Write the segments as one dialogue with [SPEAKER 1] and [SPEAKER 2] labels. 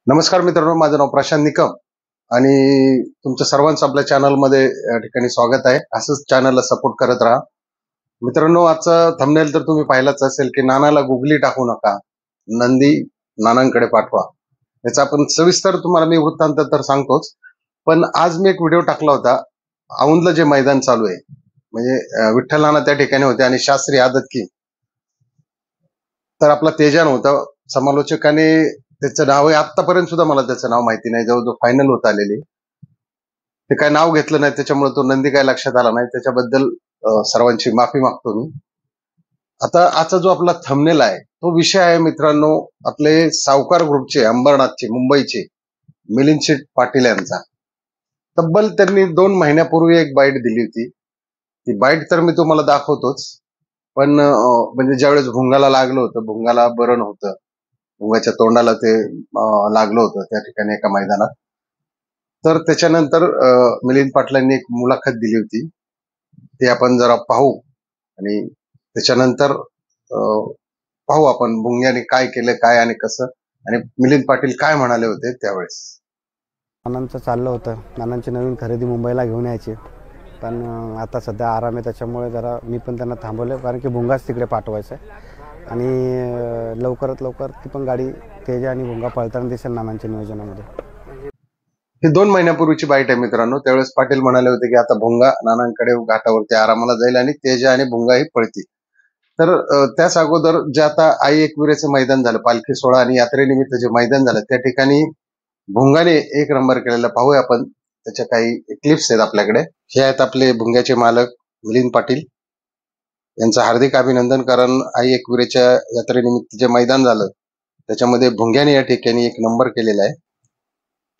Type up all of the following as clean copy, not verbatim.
[SPEAKER 1] नमस्कार मित्रांनो, माझं नाव प्रशांत निकम आणि तुमच्या सर्वांचं आपल्या चॅनलमध्ये या ठिकाणी स्वागत आहे. असंच चॅनलला सपोर्ट करत राहा. मित्रांनो, आजचा थंबनेल तर तुम्ही पाहिलाच असेल की नानाला गुगली टाकू नका, नंदी नानांकडे पाठवा. याचा आपण सविस्तर तुम्हाला मी वृत्तांत तर सांगतोच, पण आज मी एक व्हिडिओ टाकला होता. औंधला जे मैदान चालू आहे, म्हणजे विठ्ठल नाना त्या ठिकाणी होते आणि शास्त्री आदतकी, तर आपला तेजान होता. समालोचकाने त्याचं नाव आहे, आतापर्यंत सुद्धा मला त्याचं नाव माहिती नाही. जवळजवळ फायनल होत आलेली, ते काय नाव घेतलं नाही, त्याच्यामुळे तो नंदी काय लक्षात आला नाही. त्याच्याबद्दल सर्वांची माफी मागतो मी. आता आजचा जो आपला थंबनेल आहे तो विषय आहे मित्रांनो, आपले सावकार ग्रुपचे अंबरनाथचे मुंबईचे मिलिंद शेठ पाटील यांचा. तब्बल त्यांनी 2 महिन्यापूर्वी एक बाईट दिली होती. ती बाईट तर मी तुम्हाला दाखवतोच, पण म्हणजे ज्यावेळेस भुंगाला लागलं होतं, भुंगाला बरण होतं, भुंगाच्या तोंडाला ते लागलं होतं त्या ठिकाणी एका मैदानात. तर त्याच्यानंतर मिलिंद पाटलांनी एक मुलाखत दिली होती, ते आपण जरा पाहू आणि त्याच्यानंतर पाहू आपण भुंग्याने काय केलं, काय आणि कसं, आणि मिलिंद पाटील काय म्हणाले होते त्यावेळेस.
[SPEAKER 2] नानांचं चाललं होतं, नानांची नवीन खरेदी मुंबईला घेऊन यायची, पण आता सध्या आराम आहे, त्याच्यामुळे जरा मी पण त्यांना थांबवलं, कारण की भुंगाच तिकडे पाठवायचं आहे आणि लवकरात लवकर ती पण गाडी तेजा आणि भुंगा पळताना दिसेल नानांच्या नियोजनामध्ये.
[SPEAKER 1] ही 2 महिन्यापूर्वीची बाईट आहे मित्रांनो. त्यावेळेस पाटील म्हणाले होते की आता भुंगा नानांकडे घाटावरती आरामाला जाईल आणि तेजा आणि भुंगा ही पळतील. तर त्याच अगोदर जे आता आई एकविरेचं मैदान झालं, पालखी सोहळा आणि यात्रेनिमित्त जे मैदान झालं, त्या ठिकाणी भुंगाने एक नंबर केलेला पाहूया आपण. त्याच्या काही क्लिप्स आहेत आपल्याकडे. हे आहेत आपले भुंग्याचे मालक मिलिंद पाटील यांचं हार्दिक अभिनंदन, कारण आई एकविरेच्या यात्रेनिमित्त जे मैदान झालं त्याच्यामध्ये भुंग्याने या ठिकाणी एक नंबर केलेला आहे.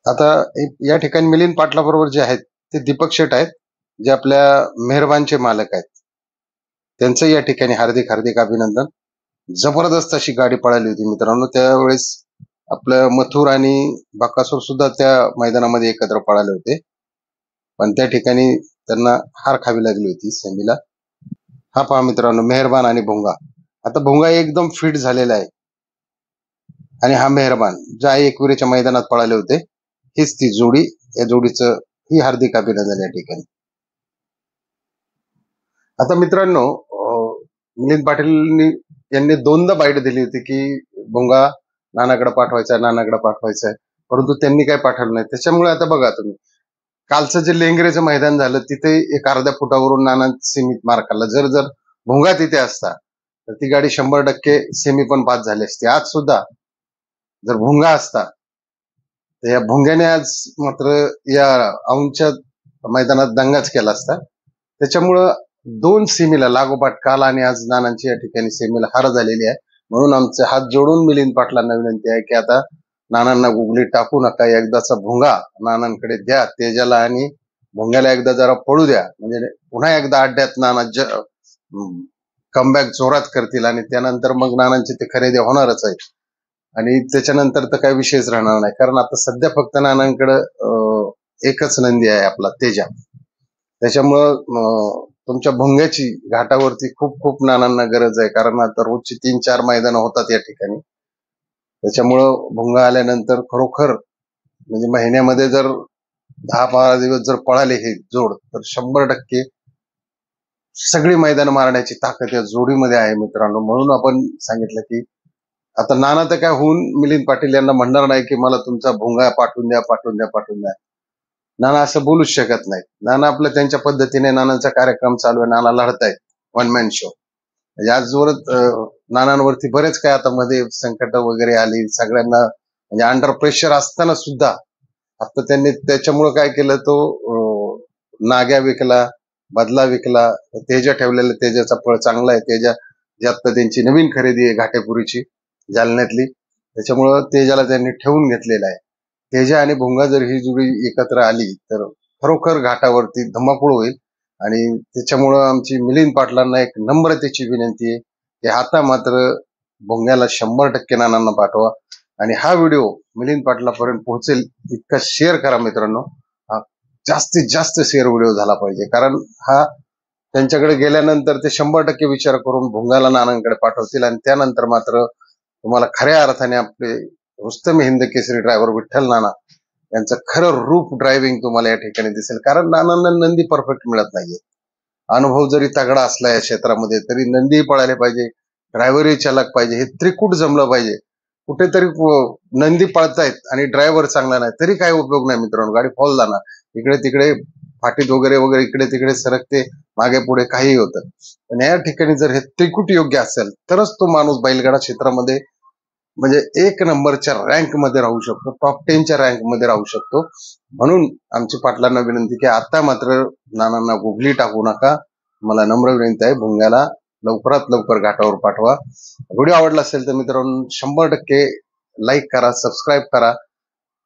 [SPEAKER 1] आता या ठिकाणी मिलिंद पाटला बरोबर जे आहेत ते दीपक शेठ आहेत, जे आपल्या मेहरबानचे मालक आहेत. त्यांचं या ठिकाणी हार्दिक हार्दिक अभिनंदन. जबरदस्त अशी गाडी पळाली होती मित्रांनो. त्यावेळेस आपलं मथुर आणि बकासूर सुद्धा त्या मैदानामध्ये एकत्र पळाले होते, पण त्या ठिकाणी त्यांना हार खावी लागली होती सेमीला. हा पहा मित्रांनो, मेहरबान आणि भुंगा. आता भुंगा एकदम फिट झालेला आहे आणि हा मेहरबान ज्या एकविरेच्या मैदानात पळाले होते, हीच ती जोडी. या जोडीचं ही हार्दिक अभिनंदन या ठिकाणी. आता मित्रांनो, मिलिंद पाटील यांनी 2दा बाईट दिली होती की भुंगा नानाकडे पाठवायचा, नानाकडे पाठवायचा, परंतु त्यांनी काय पाठवलं नाही. त्याच्यामुळे आता बघा तुम्ही, कालचं जे लेंगरेचं मैदान झालं तिथे एक अर्ध्या फुटावरून नाना सीमित मार खाल्ला. जर जर भुंगा तिथे असता तर ती गाडी 100% सेमी पण पास झाली असती. आज सुद्धा जर भुंगा असता तर या भुंग्याने आज मात्र या औंधच्या मैदानात दंगाच केला असता. त्याच्यामुळं 2 सेमीला लागोपाठ काल आणि आज नानांची या ठिकाणी सेमीला हार झालेली आहे. म्हणून आमचे हात जोडून मिलिंद पाटलांना विनंती आहे की आता नानांना गुगली टाकू नका, एकदाचा भुंगा नानांकडे द्या, तेजाला आणि भुंग्याला एकदा जरा पळू द्या, म्हणजे पुन्हा एकदा अड्ड्यात नाना कमबॅक जोरात करतील आणि त्यानंतर मग नानांची ते खरेदी होणारच आहे आणि त्याच्यानंतर तर काही विषयच राहणार नाही. कारण आता सध्या फक्त नानांकडं एकच नंदी आहे, आपला तेजा. त्याच्यामुळं तुमच्या भुंग्याची घाटावरती खूप खूप नानांना गरज आहे, कारण आता रोजची 3-4 मैदानं होतात या ठिकाणी. त्याच्यामुळं भुंगा आल्यानंतर खरोखर म्हणजे महिन्यामध्ये जर 10-12 दिवस जर पळाले हे जोड, तर 100% सगळी मैदान मारण्याची ताकद या जोडीमध्ये आहे मित्रांनो. म्हणून आपण सांगितलं की आता नाना तर काय होऊन मिलिंद पाटील यांना म्हणणार नाही की मला तुमचा भुंगा पाठवून द्या, पाठवून द्या, पाठवून द्या. नाना असं बोलूच शकत नाही. नाना आपल्या त्यांच्या पद्धतीने नानांचा कार्यक्रम चालू आहे, नाना लढतायत वन मॅन शो. म्हणजे आज जोरात नानांवरती बरेच काय आता मध्ये संकट वगैरे आली सगळ्यांना, म्हणजे अंडर प्रेशर असताना सुद्धा आता त्यांनी त्याच्यामुळे काय केलं, तो नाग्या विकला, बदला विकला, तेजा ठेवलेला. तेजाचा फळ चांगला आहे. तेजा जी आता त्यांची नवीन खरेदी आहे घाटेपुरीची जालन्यातली, त्याच्यामुळं तेजाला त्यांनी ठेवून घेतलेला आहे. तेजा आणि भुंगा जर ही जोडी एकत्र आली तर खरोखर घाटावरती धमाकूळ होईल. आणि त्याच्यामुळं आमची मिलिंद पाटलांना एक नम्रतेची विनंती आहे की आता मात्र भुंग्याला 100% नानांना पाठवा आणि हा व्हिडिओ मिलिंद पाटलापर्यंत पोहोचेल इतका शेअर करा मित्रांनो. हा जास्तीत जास्त शेअर व्हिडिओ झाला पाहिजे, कारण हा त्यांच्याकडे गेल्यानंतर ते 100% विचार करून भुंगाला नानांकडे पाठवतील आणि त्यानंतर मात्र तुम्हाला खऱ्या अर्थाने आपले रुस्तम हिंद केसरी ड्रायव्हर विठ्ठल नाना यांचं खरं रूप ड्रायव्हिंग तुम्हाला या ठिकाणी दिसेल. कारण नानांना नंदी परफेक्ट मिळत नाहीये. अनुभव जरी तगडा असला या क्षेत्रामध्ये तरी नंदी पळायला पाहिजे, ड्रायव्हरही चालक पाहिजे, हे त्रिकूट जमलं पाहिजे. कुठेतरी नंदी पळतायत आणि ड्रायव्हर चांगला नाही तरी काय उपयोग नाही मित्रांनो. गाडी फॉल जाणार, इकडे तिकडे फाटीत वगैरे वगैरे इकडे तिकडे सरकते, मागे पुढे काहीही होतं. पण या ठिकाणी जर हे त्रिकूट योग्य असेल तरच तो माणूस बैलगाडा क्षेत्रामध्ये म्हणजे 1 नंबरच्या रँक मध्ये राहू शकतो, टॉप 10च्या रँक मध्ये राहू शकतो. म्हणून आमची पाटलांना विनंती की आता मात्र नानांना गुगली टाकू नका. मला नम्र विनंती आहे, भुंग्याला लवकरात लवकर घाटावर पाठवा. व्हिडिओ आवडला असेल तर मित्रांनो 100% लाईक करा, सबस्क्राईब करा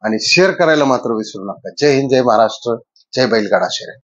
[SPEAKER 1] आणि शेअर करायला मात्र विसरू नका. जय हिंद, जय महाराष्ट्र, जय बैलगाडा शर्यत.